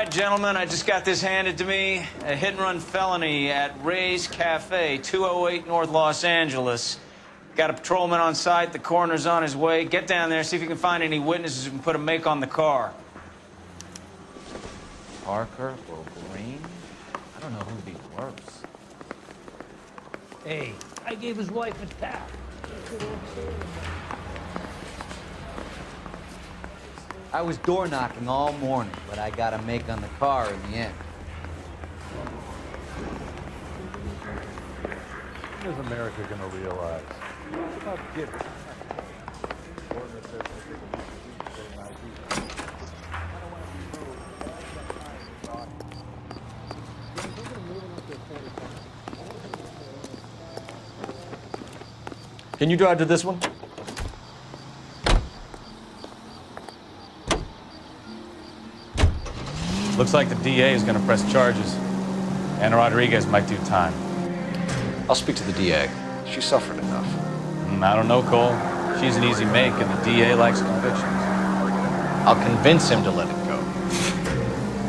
right, gentlemen, I just got this handed to me. A hit-and-run felony at Ray's Cafe, 208 North Los Angeles. Got a patrolman on site. The coroner's on his way. Get down there, see if you can find any witnesses who can put a make on the car. Parker or Green? I don't know who'd be worse. Hey, I gave his wife a tap. I was door knocking all morning, but I got a make on the car in the end. When is America gonna realize? It's about kids. Can you drive to this one? Looks like the DA is going to press charges. Anna Rodriguez might do time. I'll speak to the DA. She suffered enough. I don't know, Cole. She's an easy make, and the DA likes convictions. I'll convince him to let it go.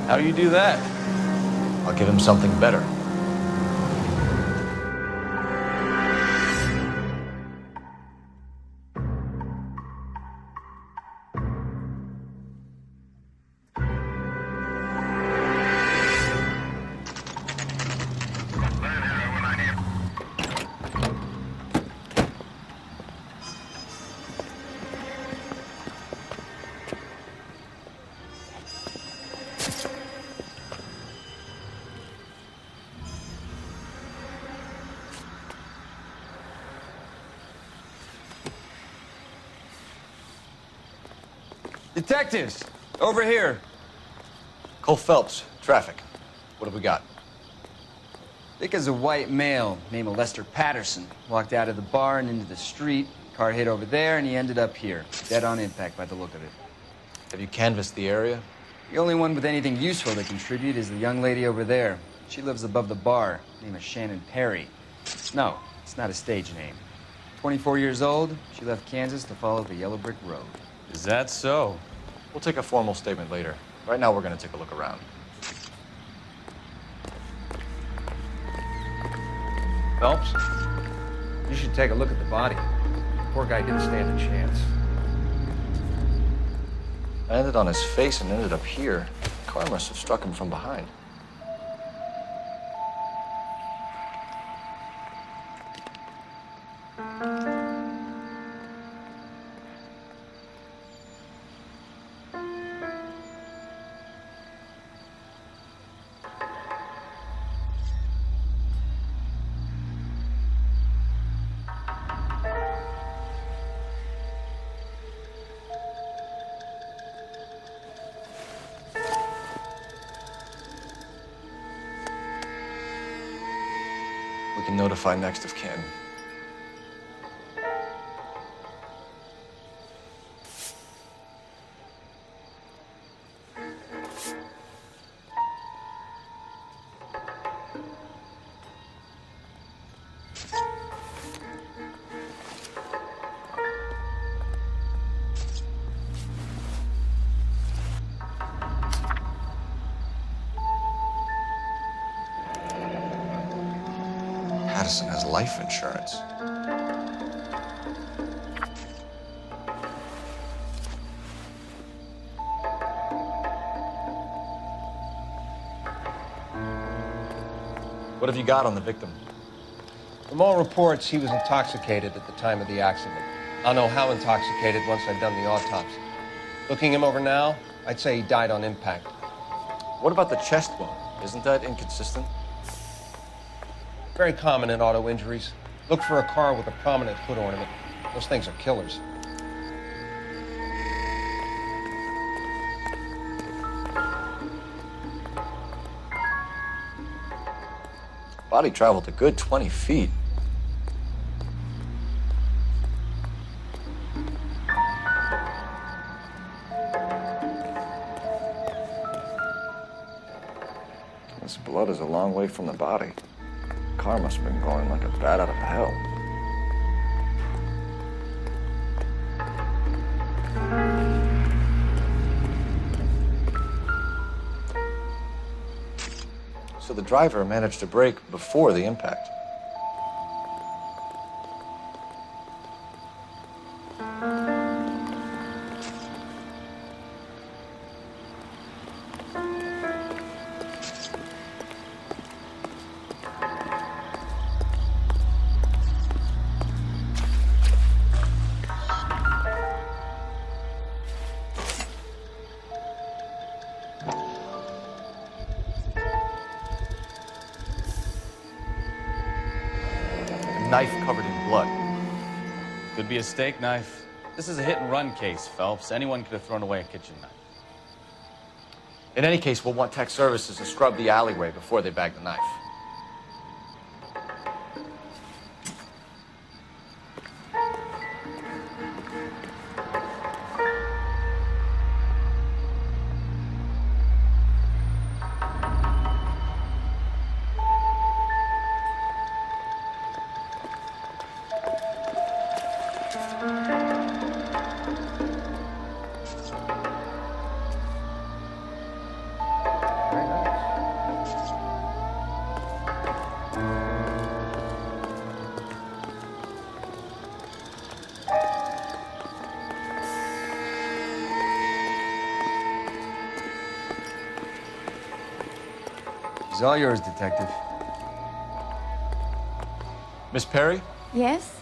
How do you do that? I'll give him something better. Detectives, over here. Cole Phelps, traffic. What have we got? Thick as a white male named Lester Patterson. Walked out of the bar and into the street. Car hit over there, and he ended up here. Dead on impact by the look of it. Have you canvassed the area? The only one with anything useful to contribute is the young lady over there. She lives above the bar. Name is Shannon Perry. No, it's not a stage name. 24 years old, she left Kansas to follow the yellow brick road. Is that so? We'll take a formal statement later. Right now, we're going to take a look around. Phelps, you should take a look at the body. Poor guy didn't stand a chance. I landed on his face and ended up here. The car must have struck him from behind. We can notify next of kin. Patterson has life insurance. What have you got on the victim? From all reports, he was intoxicated at the time of the accident. I'll know how intoxicated once I've done the autopsy. Looking him over now, I'd say he died on impact. What about the chest wound? Isn't that inconsistent? Very common in auto injuries. Look for a car with a prominent hood ornament. Those things are killers. Body traveled a good 20 feet. This blood is a long way from the body. The car must have been going like a bat out of hell. So the driver managed to brake before the impact. Knife covered in blood. Could be a steak knife. This is a hit-and-run case, Phelps. Anyone could have thrown away a kitchen knife. In any case, we'll want tech services to scrub the alleyway before they bag the knife. It's all yours, Detective. Miss Perry, Yes?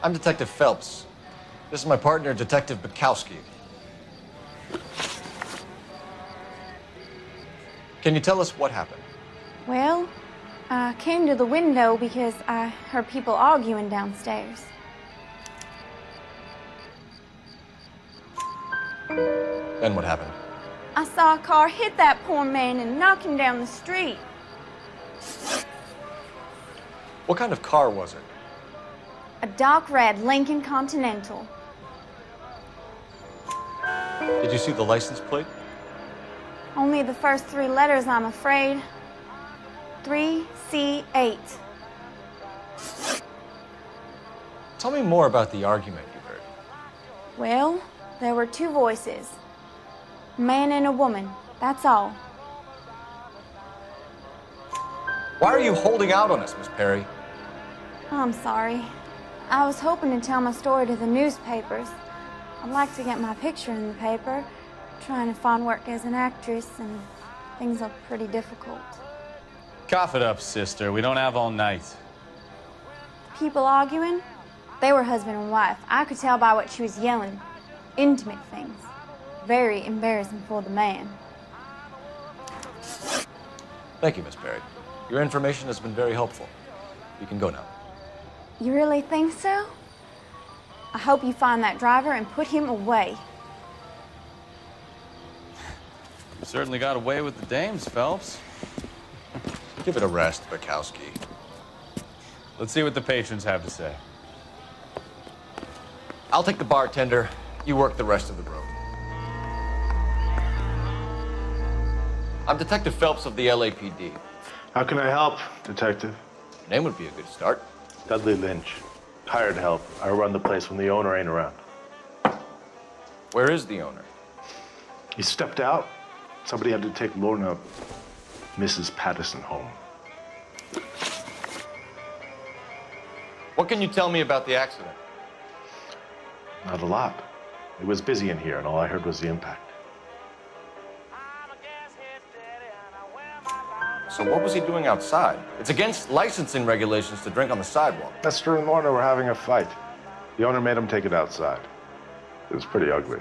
I'm Detective Phelps. This is my partner, Detective Bukowski. Can you tell us what happened? Well, I came to the window because I heard people arguing downstairs. Then what happened? I saw a car hit that poor man and knock him down the street. What kind of car was it? A dark red Lincoln Continental. Did you see the license plate? Only the first three letters, I'm afraid. 3C8. Tell me more about the argument you heard. Well, there were two voices. A man and a woman, that's all. Why are you holding out on us, Miss Perry? I'm sorry. I was hoping to tell my story to the newspapers. I'd like to get my picture in the paper. Trying to find work as an actress, and things are pretty difficult. Cough it up, sister. We don't have all night. People arguing? They were husband and wife. I could tell by what she was yelling. Intimate things. Very embarrassing for the man. Thank you, Miss Perry. Your information has been very helpful. You can go now. You really think so? I hope you find that driver and put him away. You certainly got away with the dames, Phelps. Give it a rest, Bukowski. Let's see what the patrons have to say. I'll take the bartender. You work the rest of the room. I'm Detective Phelps of the LAPD. How can I help, Detective? Your name would be a good start. Dudley Lynch. Hired help. I run the place when the owner ain't around. Where is the owner? He stepped out. Somebody had to take Lorna, Mrs. Patterson, home. What can you tell me about the accident? Not a lot. It was busy in here, and all I heard was the impact. So what was he doing outside? It's against licensing regulations to drink on the sidewalk. Lester and Lorna were having a fight. The owner made him take it outside. It was pretty ugly.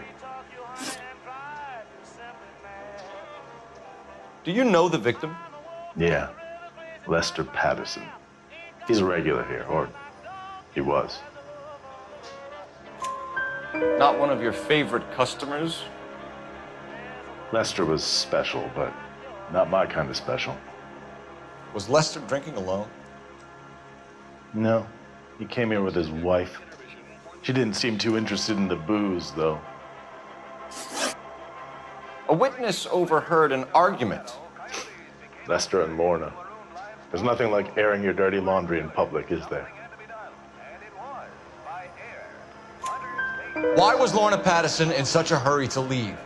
Do you know the victim? Yeah. Lester Patterson. He's a regular here, or he was. Not one of your favorite customers? Lester was special, but not my kind of special. Was Lester drinking alone? No. He came here with his wife. She didn't seem too interested in the booze, though. A witness overheard an argument. Lester and Lorna. There's nothing like airing your dirty laundry in public, is there? Why was Lorna Patterson in such a hurry to leave?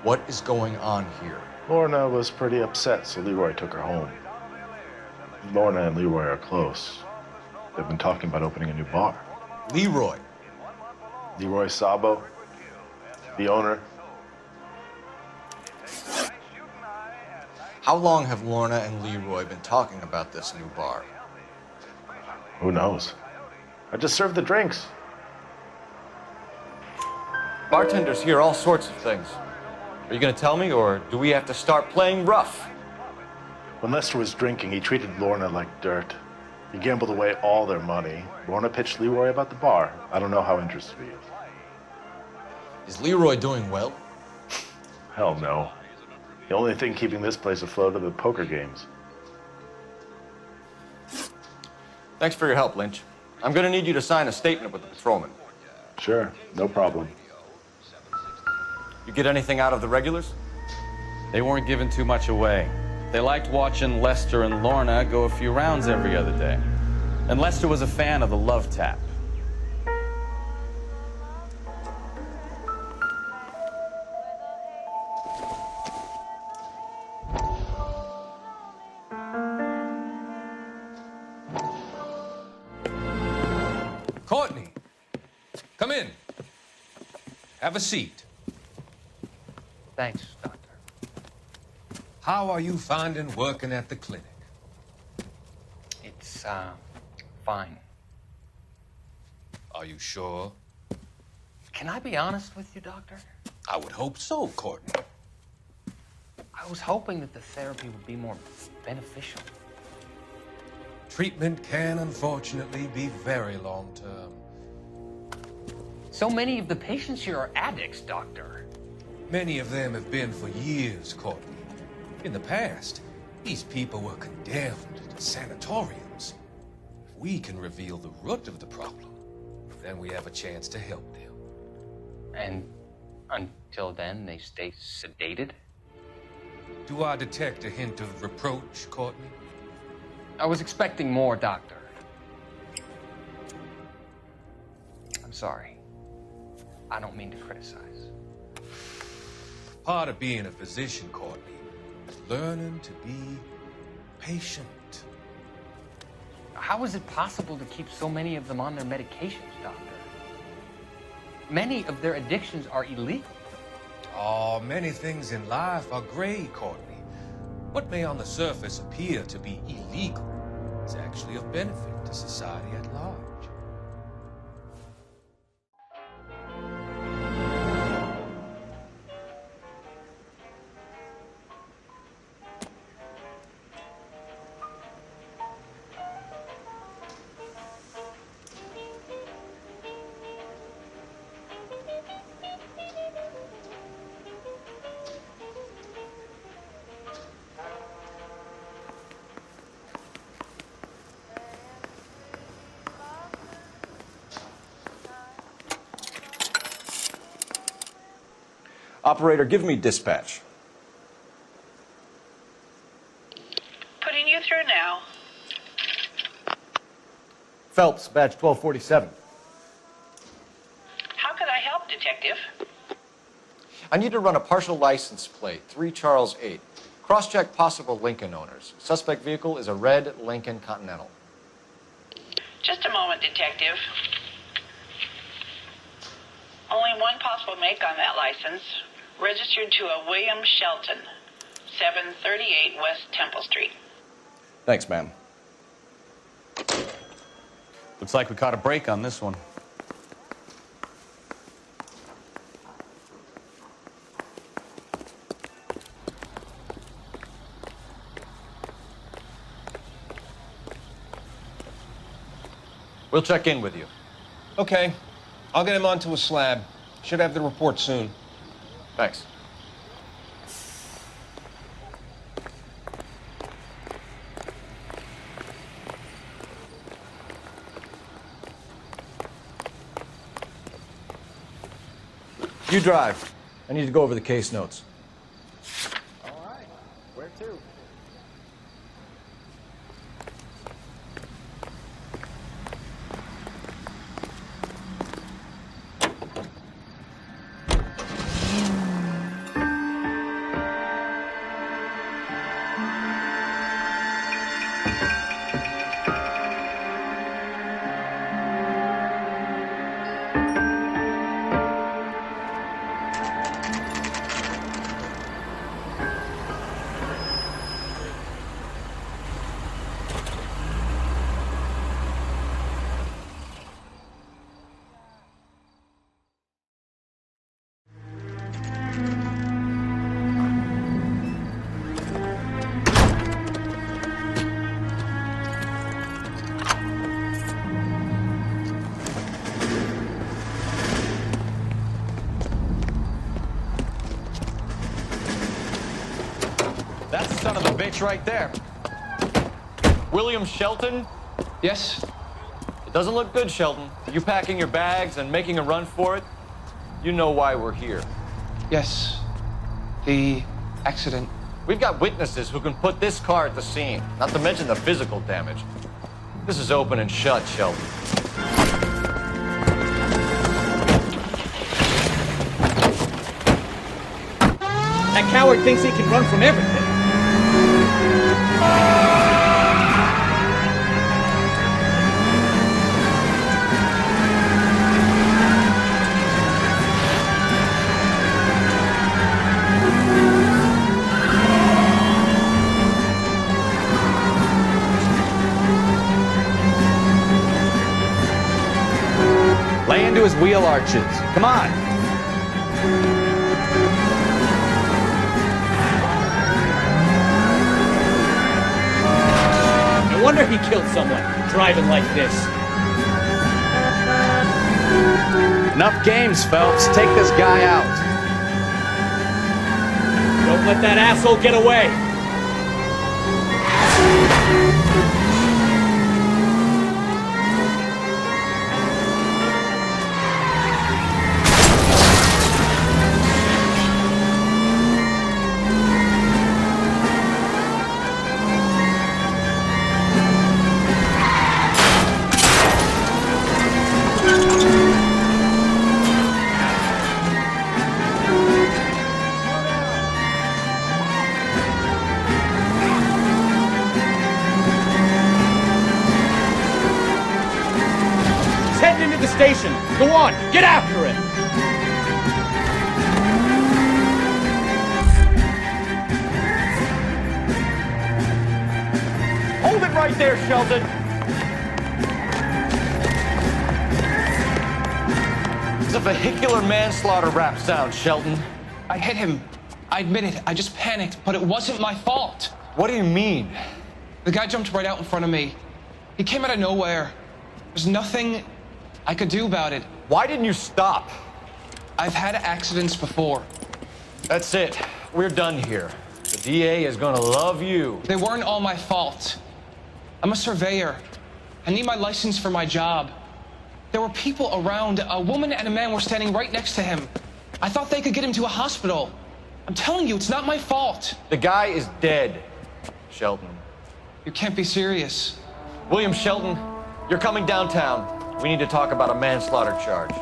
What is going on here? Lorna was pretty upset, so Leroy took her home. Lorna and Leroy are close. They've been talking about opening a new bar. Leroy. Leroy Sabo, the owner. How long have Lorna and Leroy been talking about this new bar? Who knows? I just served the drinks. Bartenders hear all sorts of things. Are you gonna tell me, or do we have to start playing rough? When Lester was drinking, he treated Lorna like dirt. He gambled away all their money. Lorna pitched Leroy about the bar. I don't know how interested he is. Is Leroy doing well? Hell no. The only thing keeping this place afloat are the poker games. Thanks for your help, Lynch. I'm gonna need you to sign a statement with the patrolman. Sure, no problem. You get anything out of the regulars? They weren't giving too much away. They liked watching Lester and Lorna go a few rounds every other day. And Lester was a fan of the love tap. Courtney, come in. Have a seat. Thanks, Doctor. How are you finding working at the clinic? It's, fine. Are you sure? Can I be honest with you, Doctor? I would hope so, Courtney. I was hoping that the therapy would be more beneficial. Treatment can, unfortunately, be very long-term. So many of the patients here are addicts, Doctor. Many of them have been for years, Courtney. In the past, these people were condemned to sanatoriums. If we can reveal the root of the problem, then we have a chance to help them. And until then, they stay sedated? Do I detect a hint of reproach, Courtney? I was expecting more, Doctor. I'm sorry. I don't mean to criticize. Part of being a physician, Courtney, is learning to be patient. How is it possible to keep so many of them on their medications, Doctor? Many of their addictions are illegal. Oh, many things in life are gray, Courtney. What may on the surface appear to be illegal is actually of benefit to society at large. Operator, give me dispatch. Putting you through now. Phelps, badge 1247. How could I help, Detective? I need to run a partial license plate, 3 Charles 8. Cross-check possible Lincoln owners. Suspect vehicle is a red Lincoln Continental. Just a moment, Detective. Only one possible make on that license. Registered to a William Shelton, 738 West Temple Street. Thanks, ma'am. Looks like we caught a break on this one. We'll check in with you. Okay. I'll get him onto a slab. Should have the report soon. Thanks. You drive. I need to go over the case notes. All right. Where to? Light's right there. William Shelton? Yes? It doesn't look good, Shelton. You packing your bags and making a run for it? You know why we're here. Yes. The accident. We've got witnesses who can put this car at the scene, not to mention the physical damage. This is open and shut, Shelton. That coward thinks he can run from everything. Lay into his wheel arches. Come on. No wonder he killed someone, driving like this. Enough games, Phelps. Take this guy out. Don't let that asshole get away. Station. Go on, get after it. Hold it right there, Shelton. It's a vehicular manslaughter rap sound, Shelton. I hit him. I admit it. I just panicked, but it wasn't my fault. What do you mean? The guy jumped right out in front of me. He came out of nowhere. There's nothing I could do about it. Why didn't you stop? I've had accidents before. That's it. We're done here. The DA is gonna love you. They weren't all my fault. I'm a surveyor. I need my license for my job. There were people around. A woman and a man were standing right next to him. I thought they could get him to a hospital. I'm telling you, it's not my fault. The guy is dead, Shelton. You can't be serious. William Shelton, you're coming downtown. We need to talk about a manslaughter charge.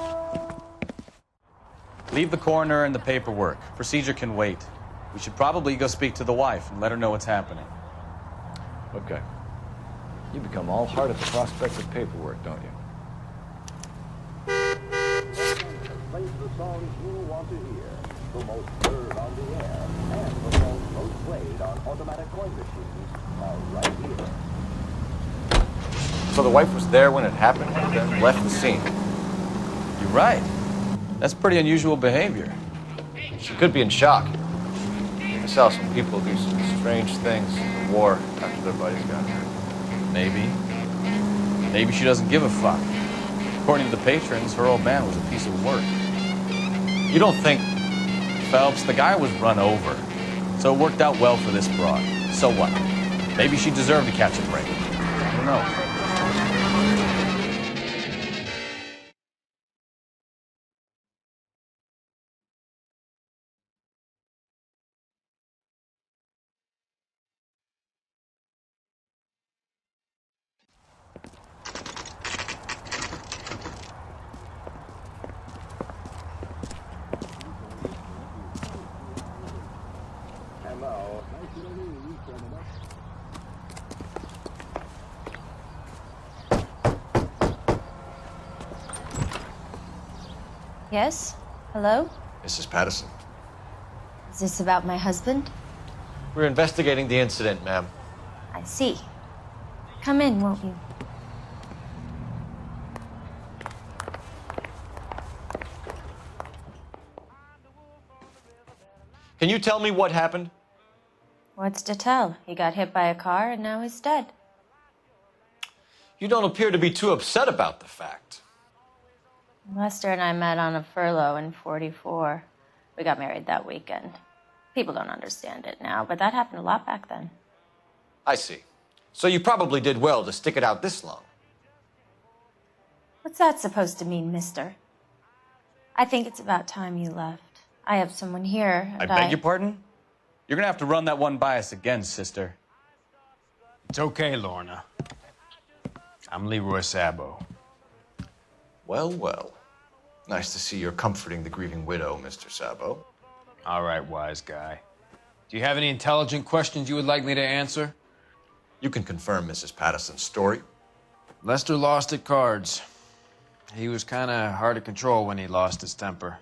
Leave the coroner and the paperwork. Procedure can wait. We should probably go speak to the wife and let her know what's happening. Okay. You become all heart at the prospect of paperwork, don't you? Play the songs you'll want to hear. The most heard on the air. And the songs most played on automatic coin machines are right here. So the wife was there when it happened and then left the scene. You're right. That's pretty unusual behavior. She could be in shock. I saw some people do some strange things in the war after their buddies got hurt. Maybe. Maybe she doesn't give a fuck. According to the patrons, her old man was a piece of work. You don't think... Phelps, the guy was run over. So it worked out well for this broad. So what? Maybe she deserved to catch a break. I don't know. Yes? Hello? Mrs. Patterson. Is this about my husband? We're investigating the incident, ma'am. I see. Come in, won't you? Can you tell me what happened? What's to tell? He got hit by a car and now he's dead. You don't appear to be too upset about the fact. Lester and I met on a furlough in '44. We got married that weekend. People don't understand it now, but that happened a lot back then. I see. So you probably did well to stick it out this long. What's that supposed to mean, mister? I think it's about time you left. I have someone here, I and beg your pardon? You're gonna have to run that one by us again, sister. It's okay, Lorna. I'm Leroy Sabo. Well, well. Nice to see you're comforting the grieving widow, Mr. Sabo. All right, wise guy. Do you have any intelligent questions you would like me to answer? You can confirm Mrs. Patterson's story. Lester lost at cards. He was kind of hard to control when he lost his temper.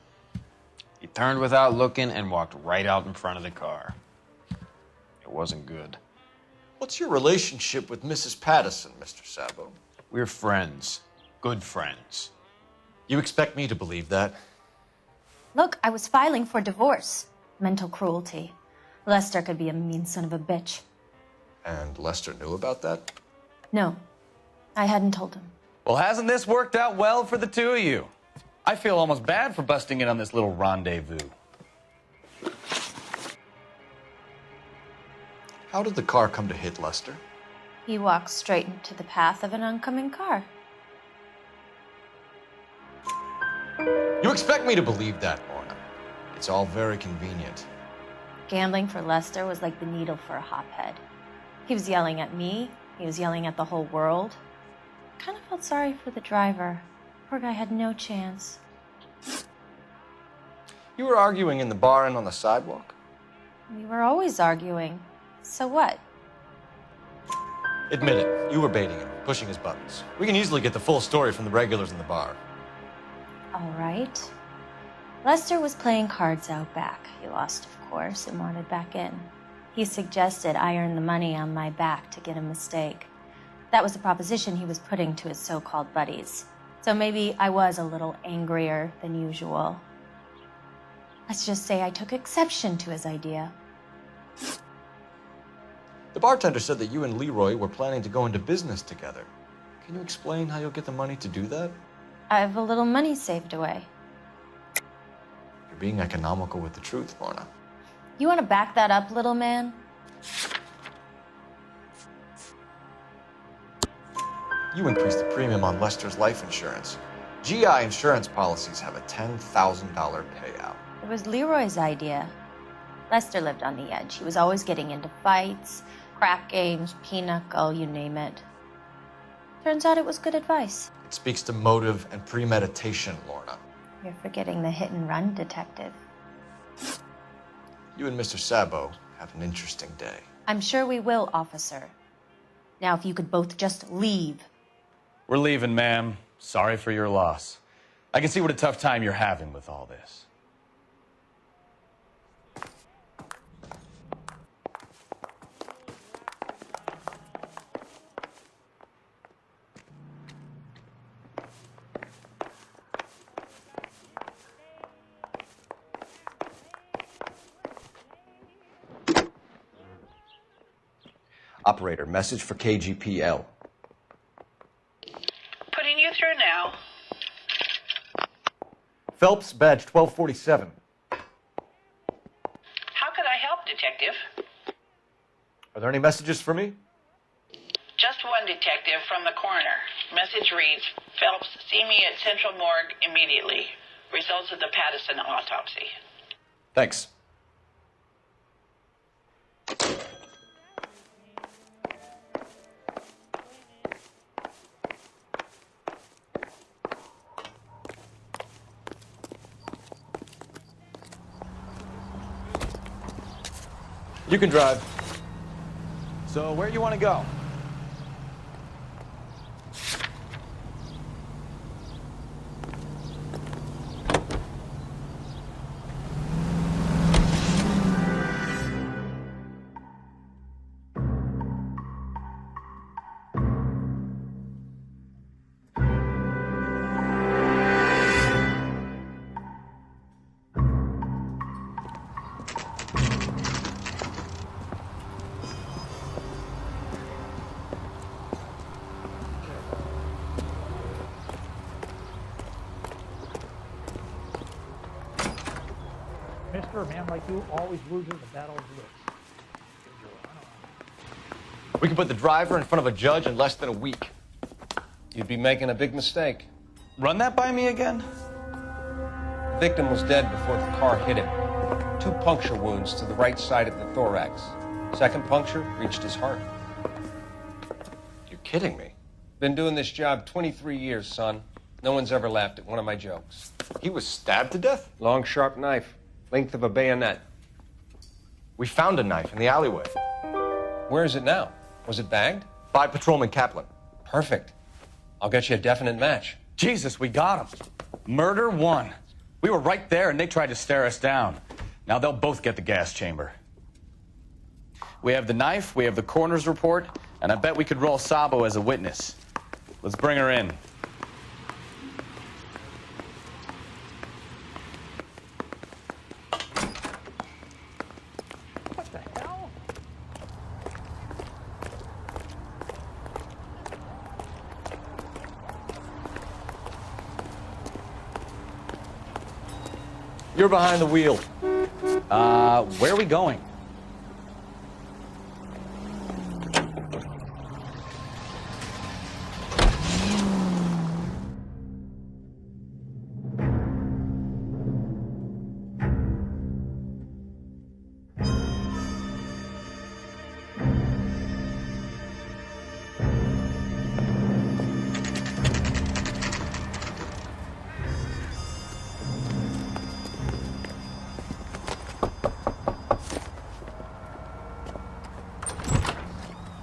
He turned without looking and walked right out in front of the car. It wasn't good. What's your relationship with Mrs. Patterson, Mr. Sabo? We're friends. Good friends. You expect me to believe that? Look, I was filing for divorce. Mental cruelty. Lester could be a mean son of a bitch. And Lester knew about that? No, I hadn't told him. Well, hasn't this worked out well for the two of you? I feel almost bad for busting in on this little rendezvous. How did the car come to hit Lester? He walked straight into the path of an oncoming car. You expect me to believe that, Lorna? It's all very convenient. Gambling for Lester was like the needle for a hophead. He was yelling at me. He was yelling at the whole world. I kind of felt sorry for the driver. Poor guy had no chance. You were arguing in the bar and on the sidewalk? We were always arguing. So what? Admit it, you were baiting him, pushing his buttons. We can easily get the full story from the regulars in the bar. All right. Lester was playing cards out back. He lost, of course, and wanted back in. He suggested I earn the money on my back to get a mistake. That was the proposition he was putting to his so-called buddies. So maybe I was a little angrier than usual. Let's just say I took exception to his idea. The bartender said that you and Leroy were planning to go into business together. Can you explain how you'll get the money to do that? I have a little money saved away. You're being economical with the truth, Lorna. You want to back that up, little man? You increased the premium on Lester's life insurance. GI insurance policies have a $10,000 payout. It was Leroy's idea. Lester lived on the edge. He was always getting into fights, crap games, pinochle, you name it. Turns out it was good advice. It speaks to motive and premeditation, Lorna. You're forgetting the hit and run detective. You and Mr. Sabo have an interesting day. I'm sure we will, officer. Now, if you could both just leave. We're leaving, ma'am. Sorry for your loss. I can see what a tough time you're having with all this. Operator, message for KGPL. Putting you through now. Phelps, badge 1247. How could I help, Detective? Are there any messages for me? Just one detective from the coroner. Message reads, Phelps, see me at Central Morgue immediately. Results of the Patterson autopsy. Thanks. You can drive. So, where you want to go? Mister, a man like you always loses the battle of wits. We could put the driver in front of a judge in less than a week. You'd be making a big mistake. Run that by me again? The victim was dead before the car hit him. 2 puncture wounds to the right side of the thorax. Second puncture reached his heart. You're kidding me. Been doing this job 23 years, son. No one's ever laughed at one of my jokes. He was stabbed to death? Long, sharp knife. Length of a bayonet. We found a knife in the alleyway. Where is it now? Was it bagged? By Patrolman Kaplan. Perfect. I'll get you a definite match. Jesus, we got him. Murder 1. We were right there and they tried to stare us down. Now they'll both get the gas chamber. We have the knife, we have the coroner's report, and I bet we could roll Sabo as a witness. Let's bring her in. What the hell? You're behind the wheel. Where are we going?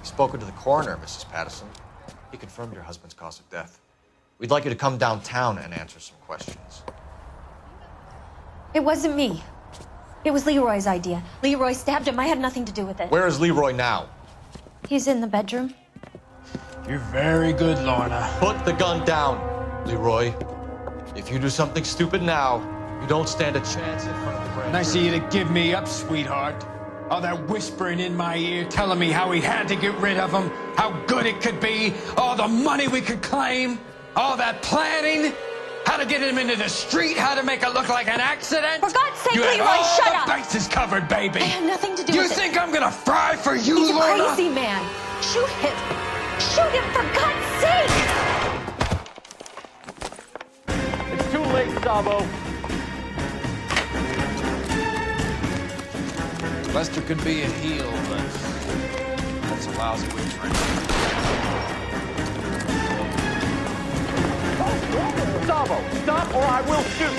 Spoken to the coroner, Mrs. Patterson. He confirmed your husband's cause of death. We'd like you to come downtown and answer some questions. It wasn't me. It was Leroy's idea. Leroy stabbed him. I had nothing to do with it. Where is Leroy now? He's in the bedroom. You're very good, Lorna. Put the gun down, Leroy. If you do something stupid now, you don't stand a chance in front of the grand Nice of jury. you to give me up, sweetheart. All that whispering in my ear, telling me how we had to get rid of him, how good it could be, all the money we could claim, all that planning, how to get him into the street, how to make it look like an accident. For God's sake, you had Leroy, all shut the up! bases covered, baby. I had nothing to do You with it. think I'm gonna fry for you, He's a Lorna? crazy man. Shoot him. Shoot him, for God's sake! It's too late, Sabo. Lester could be a heel, but that's a lousy way to train. Sabo, stop or I will shoot.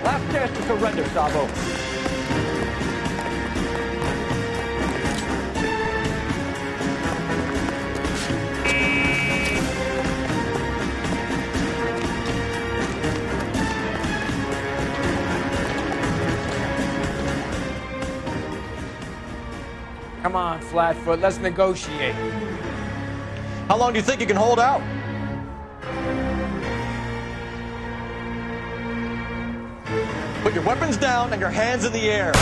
Last chance to surrender, Sabo. Come on, Flatfoot, let's negotiate. How long do you think you can hold out? Put your weapons down and your hands in the air.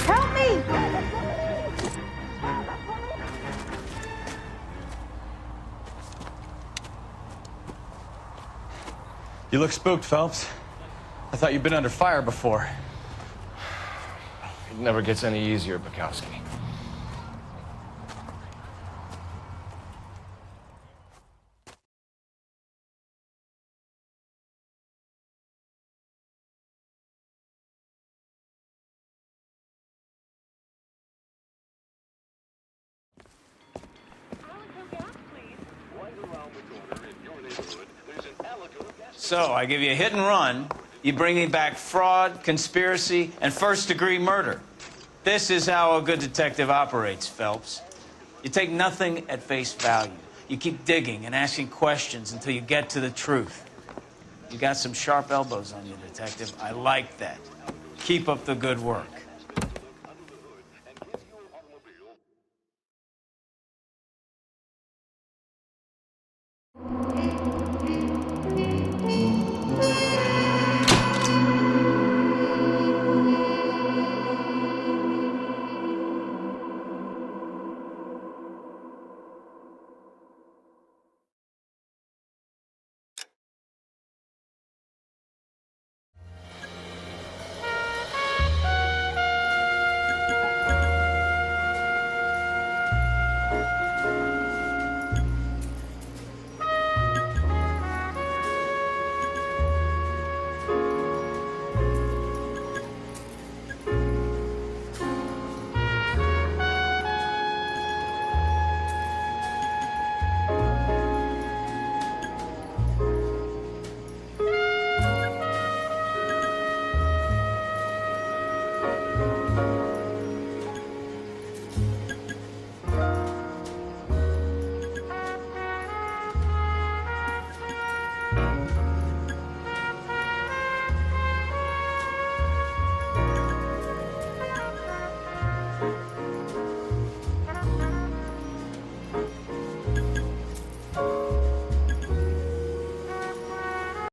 Help me! You look spooked, Phelps. I thought you'd been under fire before. It never gets any easier, Bukowski. So, I give you a hit and run. You bring me back fraud, conspiracy, and first-degree murder. This is how a good detective operates, Phelps. You take nothing at face value. You keep digging and asking questions until you get to the truth. You got some sharp elbows on you, detective. I like that. Keep up the good work.